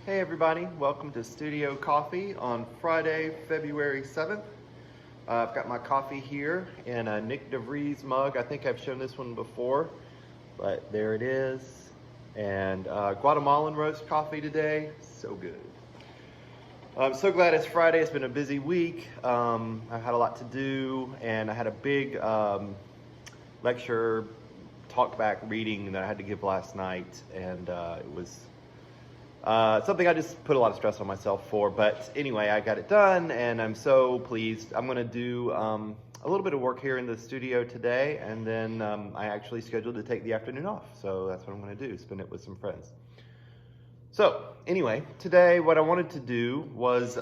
Hey everybody, welcome to Studio Coffee on Friday, February 7th. I've got my coffee here in a Nick DeVries mug. I think I've shown this one before, but there it is. And Guatemalan roast coffee today, so good. I'm so glad it's Friday. It's been a busy week. I've had a lot to do, and I had a big lecture talk back reading that I had to give last night, and it was something I just put a lot of stress on myself for, but anyway, I got it done and I'm so pleased. I'm going to do a little bit of work here in the studio today, and then I actually scheduled to take the afternoon off, so that's what I'm going to do, spend it with some friends. So anyway, today what I wanted to do was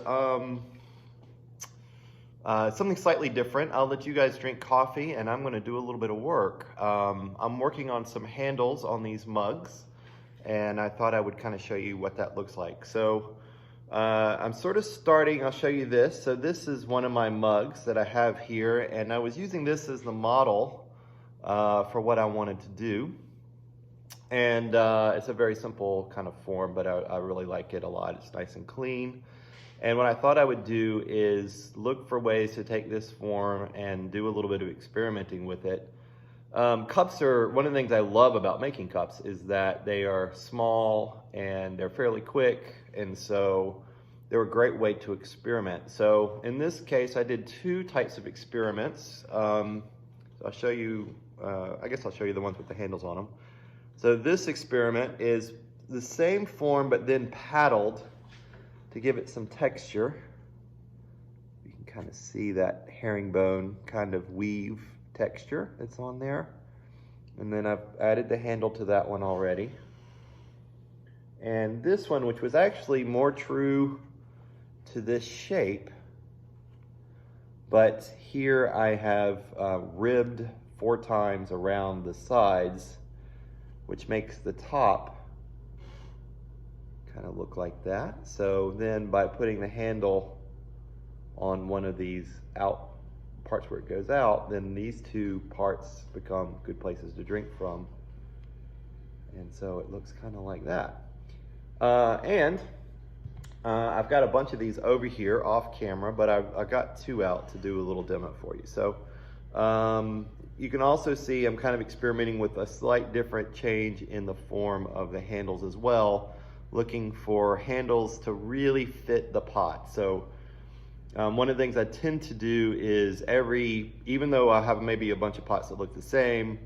something slightly different. I'll let you guys drink coffee and I'm going to do a little bit of work. I'm working on some handles on these mugs, and I thought I would kind of show you what that looks like. So I'm sort of starting, I'll show you this. So this is one of my mugs that I have here, and I was using this as the model for what I wanted to do. And it's a very simple kind of form, but I really like it a lot. It's nice and clean. And what I thought I would do is look for ways to take this form and do a little bit of experimenting with it. Cups are, one of the things I love about making cups is that they are small and they're fairly quick, and so they're a great way to experiment. So in this case I did two types of experiments. So I'll show you, I guess I'll show you the ones with the handles on them. So this experiment is the same form but then paddled to give it some texture. You can kind of see that herringbone kind of weave texture that's on there, and then I've added the handle to that one already. And this one, which was actually more true to this shape, but here I have ribbed 4 times around the sides, which makes the top kind of look like that. So then by putting the handle on one of these out parts where it goes out, then these two parts become good places to drink from, and so it looks kind of like that. I've got a bunch of these over here off camera, but I've got 2 out to do a little demo for you. So you can also see I'm kind of experimenting with a slight different change in the form of the handles as well, looking for handles to really fit the pot. So one of the things I tend to do is even though I have maybe a bunch of pots that look the same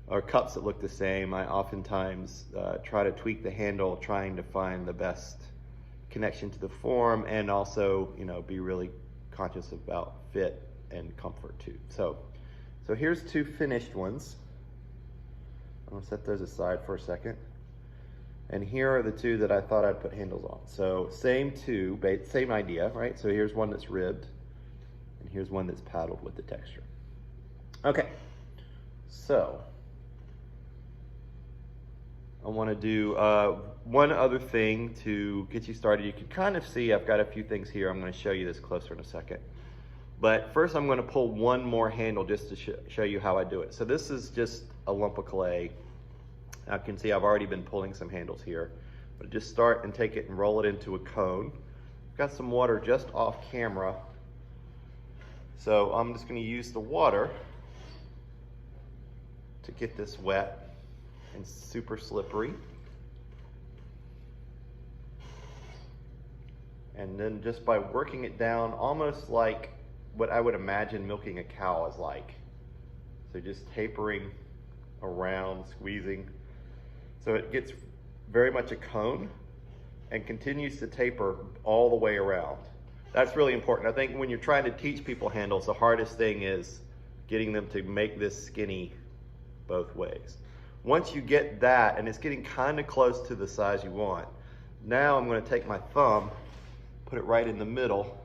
or cups that look the same, I oftentimes try to tweak the handle, trying to find the best connection to the form, and also, you know, be really conscious about fit and comfort too. So here's 2 finished ones. I'm gonna set those aside for a second. And here are the 2 that I thought I'd put handles on. So same idea, right? So here's one that's ribbed, and here's one that's paddled with the texture. Okay, so I want to do one other thing to get you started. You can kind of see I've got a few things here. I'm going to show you this closer in a second. But first I'm going to pull one more handle just to show you how I do it. So this is just a lump of clay. I can see I've already been pulling some handles here, but just start and take it and roll it into a cone. I've got some water just off camera, so I'm just going to use the water to get this wet and super slippery. And then just by working it down, almost like what I would imagine milking a cow is like. So just tapering around, squeezing. So it gets very much a cone and continues to taper all the way around. That's really important. I think when you're trying to teach people handles, the hardest thing is getting them to make this skinny both ways. Once you get that, and it's getting kind of close to the size you want, now I'm going to take my thumb, put it right in the middle,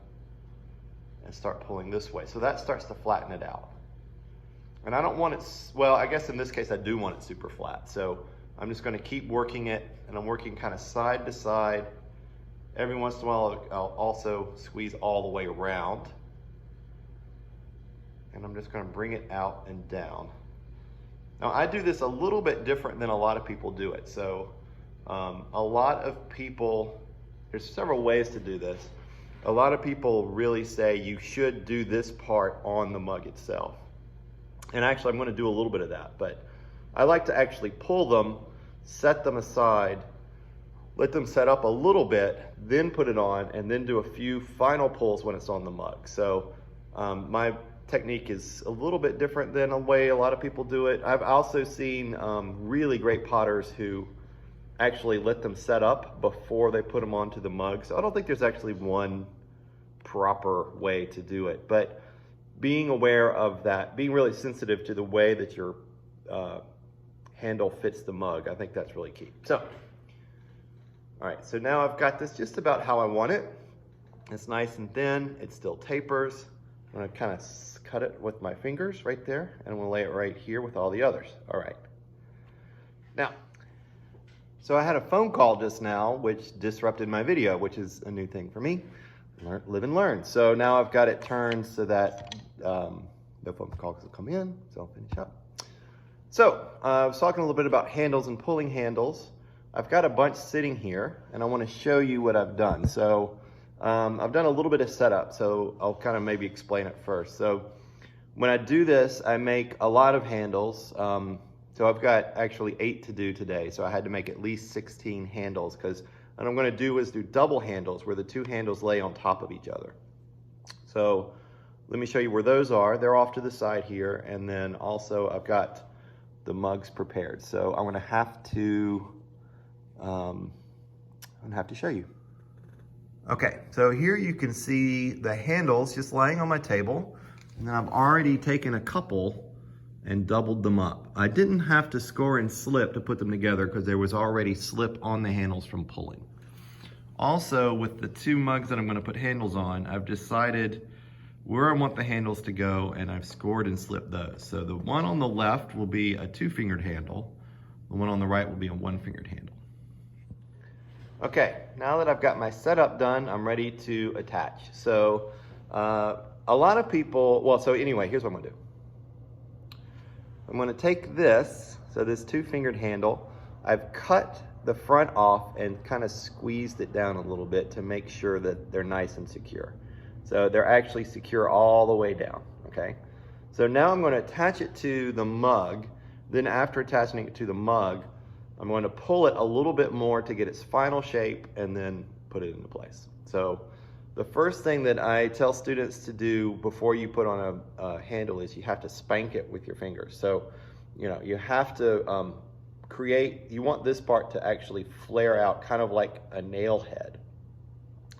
and start pulling this way. So that starts to flatten it out. And I don't want it, well, I guess in this case I do want it super flat. So I'm just going to keep working it, and I'm working kind of side to side. Every once in a while I'll also squeeze all the way around. And I'm just going to bring it out and down. Now I do this a little bit different than a lot of people do it. So a lot of people there's several ways to do this. A lot of people really say you should do this part on the mug itself. And actually, I'm going to do a little bit of that, but I like to actually pull them, set them aside, let them set up a little bit, then put it on, and then do a few final pulls when it's on the mug. So my technique is a little bit different than the way a lot of people do it. I've also seen really great potters who actually let them set up before they put them onto the mug. So I don't think there's actually one proper way to do it, but being aware of that, being really sensitive to the way that your handle fits the mug, I think that's really key. So, all right, so now I've got this just about how I want it. It's nice and thin, it still tapers. I'm gonna kind of cut it with my fingers right there, and I'm gonna lay it right here with all the others. All right. Now, so I had a phone call just now, which disrupted my video, which is a new thing for me. Live and learn. So now I've got it turned so that no phone calls will come in, so I'll finish up. So I was talking a little bit about handles and pulling handles. I've got a bunch sitting here, and I want to show you what I've done. So I've done a little bit of setup, so I'll kind of maybe explain it first. So when I do this, I make a lot of handles. So I've got actually 8 to do today, so I had to make at least 16 handles, because what I'm going to do is do double handles where the 2 handles lay on top of each other. So let me show you where those are. They're off to the side here, and then also I've got the mugs prepared. So I'm going to have to show you. Okay, so here you can see the handles just laying on my table, and then I've already taken a couple and doubled them up. I didn't have to score and slip to put them together because there was already slip on the handles from pulling. Also, with the 2 mugs that I'm going to put handles on, I've decided where I want the handles to go, and I've scored and slipped those. So the one on the left will be a 2-fingered handle. The one on the right will be a 1-fingered handle. Okay, now that I've got my setup done, I'm ready to attach. So a lot of people, well, so anyway, here's what I'm gonna do. I'm gonna take this, so this 2-fingered handle, I've cut the front off and kind of squeezed it down a little bit to make sure that they're nice and secure. So they're actually secure all the way down, okay? So now I'm gonna attach it to the mug. Then after attaching it to the mug, I'm going to pull it a little bit more to get its final shape and then put it into place. So the first thing that I tell students to do before you put on a handle is you have to spank it with your fingers. So, you know, you have to you want this part to actually flare out kind of like a nail head.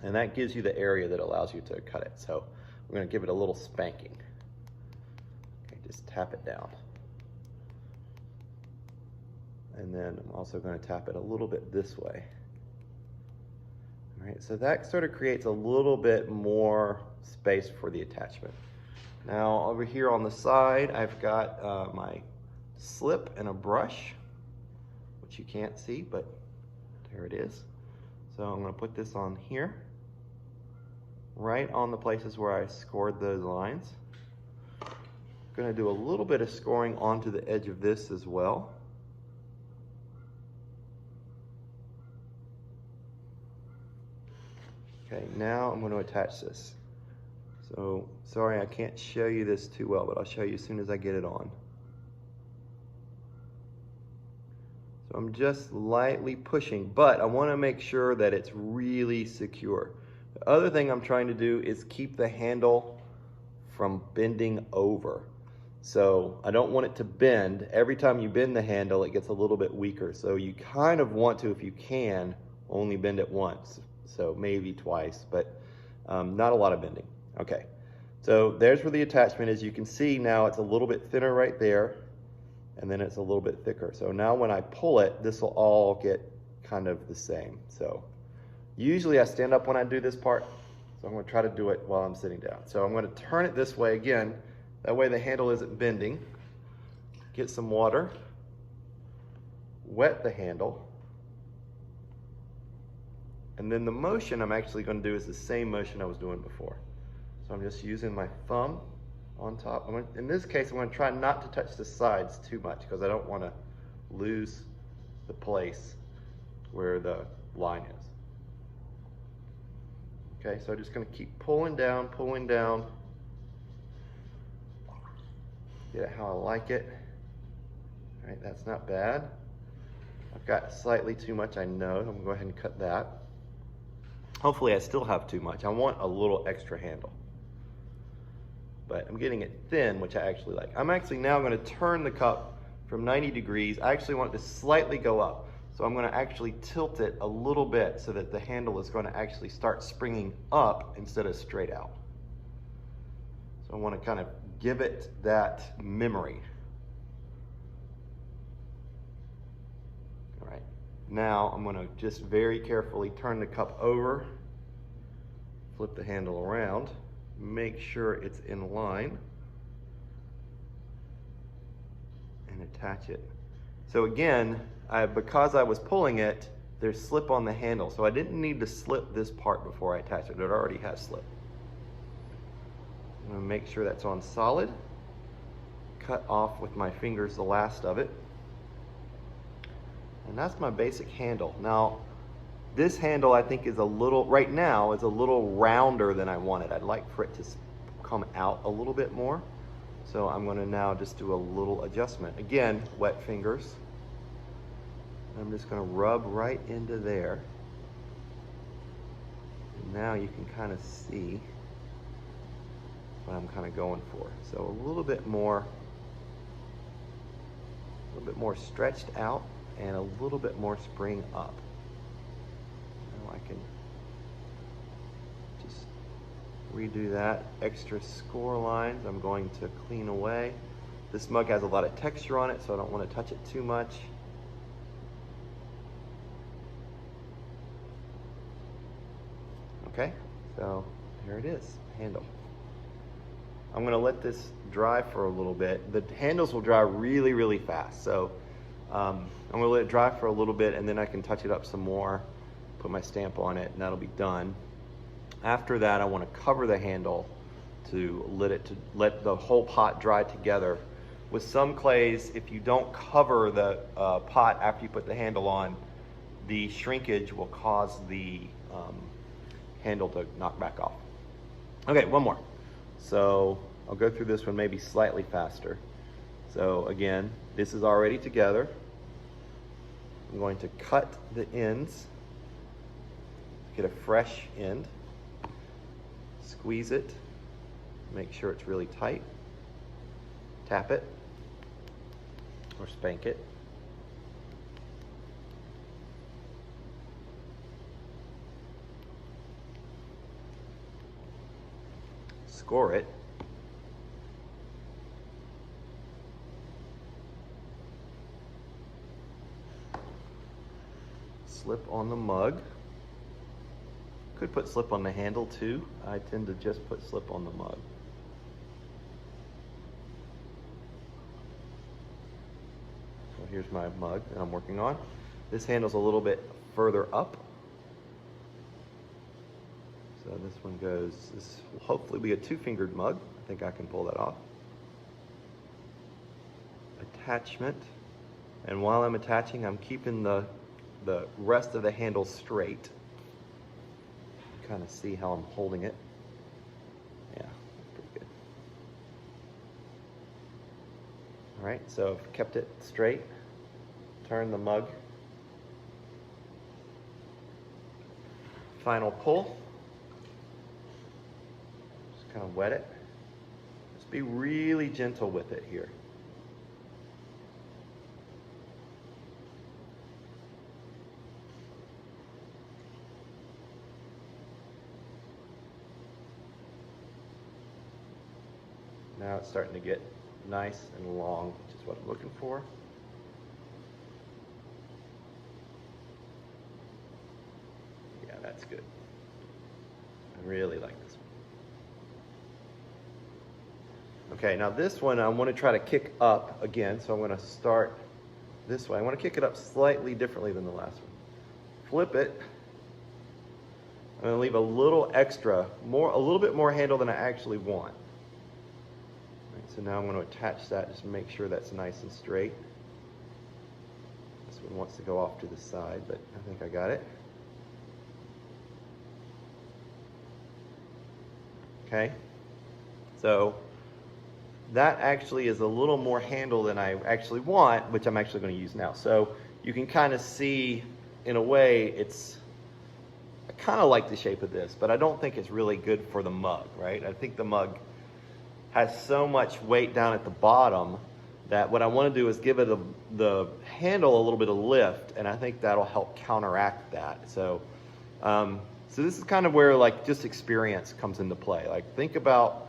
And that gives you the area that allows you to cut it. So we're going to give it a little spanking. Okay, just tap it down. And then I'm also going to tap it a little bit this way. All right, so that sort of creates a little bit more space for the attachment. Now over here on the side, I've got my slip and a brush, which you can't see, but there it is. So I'm going to put this on here, right on the places where I scored those lines. I'm going to do a little bit of scoring onto the edge of this as well. Okay, now I'm going to attach this. So, sorry I can't show you this too well, but I'll show you as soon as I get it on. So I'm just lightly pushing, but I want to make sure that it's really secure. The other thing I'm trying to do is keep the handle from bending over. So I don't want it to bend. Every time you bend the handle, it gets a little bit weaker. So you kind of want to, if you can, only bend it once. So maybe twice, but not a lot of bending. Okay, so there's where the attachment is. You can see now it's a little bit thinner right there, and then it's a little bit thicker. So now when I pull it, this will all get kind of the same. So usually I stand up when I do this part, so I'm going to try to do it while I'm sitting down. So I'm going to turn it this way again. That way the handle isn't bending. Get some water, wet the handle. And then the motion I'm actually going to do is the same motion I was doing before. So I'm just using my thumb on top. In this case, I'm going to try not to touch the sides too much because I don't want to lose the place where the line is. Okay, so I'm just going to keep pulling down, pulling down. Get it how I like it. All right, that's not bad. I've got slightly too much, I know. I'm going to go ahead and cut that. Hopefully I still have too much. I want a little extra handle. But I'm getting it thin, which I actually like. I'm actually now going to turn the cup from 90 degrees. I actually want it to slightly go up. So I'm going to actually tilt it a little bit so that the handle is going to actually start springing up instead of straight out. So I want to kind of give it that memory. All right, now I'm going to just very carefully turn the cup over, flip the handle around, make sure it's in line, and attach it. So again, because I was pulling it, there's slip on the handle. So I didn't need to slip this part before I attach it. It already has slip. I'm gonna make sure that's on solid. Cut off with my fingers the last of it. And that's my basic handle. Now, this handle I think is a little, right now, is a little rounder than I wanted. I'd like for it to come out a little bit more. So I'm gonna now just do a little adjustment. Again, wet fingers. I'm just gonna rub right into there. And now you can kind of see what I'm kind of going for. So a little bit more stretched out and a little bit more spring up. Now I can just redo that. Extra score lines I'm going to clean away. This mug has a lot of texture on it, so I don't want to touch it too much. Okay, so here it is, handle. I'm gonna let this dry for a little bit. The handles will dry really, really fast. So I'm gonna let it dry for a little bit and then I can touch it up some more, put my stamp on it, and that'll be done. After that, I wanna cover the handle to let the whole pot dry together. With some clays, if you don't cover the pot after you put the handle on, the shrinkage will cause the handle to knock back off. Okay, one more. So I'll go through this one maybe slightly faster. So again, this is already together. I'm going to cut the ends, get a fresh end, squeeze it, make sure it's really tight, tap it, or spank it. Score it. Slip on the mug. Could put slip on the handle too. I tend to just put slip on the mug. So here's my mug that I'm working on. This handle's a little bit further up. So this one goes, this will hopefully be a 2-fingered mug. I think I can pull that off. Attachment. And while I'm attaching, I'm keeping the rest of the handle straight. Kind of see how I'm holding it. Yeah, that's pretty good. All right, so I've kept it straight. Turn the mug. Final pull. Kind of wet it. Just be really gentle with it here. Now it's starting to get nice and long, which is what I'm looking for. Yeah, that's good. I really like this one. Okay, now this one I want to try to kick up again, so I'm going to start this way. I want to kick it up slightly differently than the last one. Flip it. I'm going to leave a little extra, a little bit more handle than I actually want. Right, so now I'm going to attach that, just make sure that's nice and straight. This one wants to go off to the side, but I think I got it. okay? So that actually is a little more handle than I actually want, which I'm actually going to use now. So you can kind of see, in a way, I kind of like the shape of this, but I don't think it's really good for the mug, right? I think the mug has so much weight down at the bottom that what I want to do is give it the handle a little bit of lift, and I think that'll help counteract that. So this is kind of where like just experience comes into play. Like think about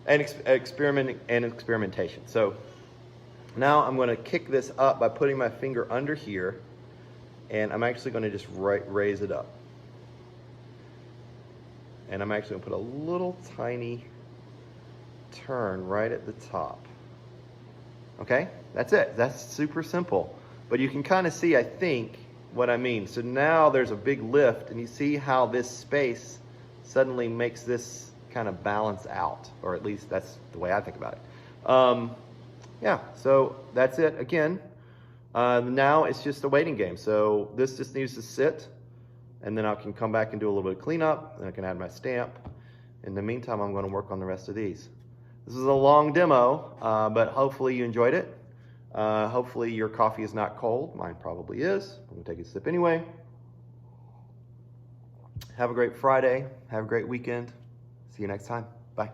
experimentation. So now I'm going to kick this up by putting my finger under here, and I'm actually going to just raise it up. And I'm actually going to put a little tiny turn right at the top. Okay, that's it. That's super simple. But you can kind of see, I think, what I mean. So now there's a big lift, and you see how this space suddenly makes this kind of balance out, or at least that's the way I think about it. Yeah, so that's it. Again, now it's just a waiting game. So this just needs to sit, and then I can come back and do a little bit of cleanup, and I can add my stamp. In the meantime, I'm going to work on the rest of these. This is a long demo, but hopefully you enjoyed it. Hopefully your coffee is not cold. Mine probably is. I'm going to take a sip anyway. Have a great Friday. Have a great weekend. See you next time. Bye.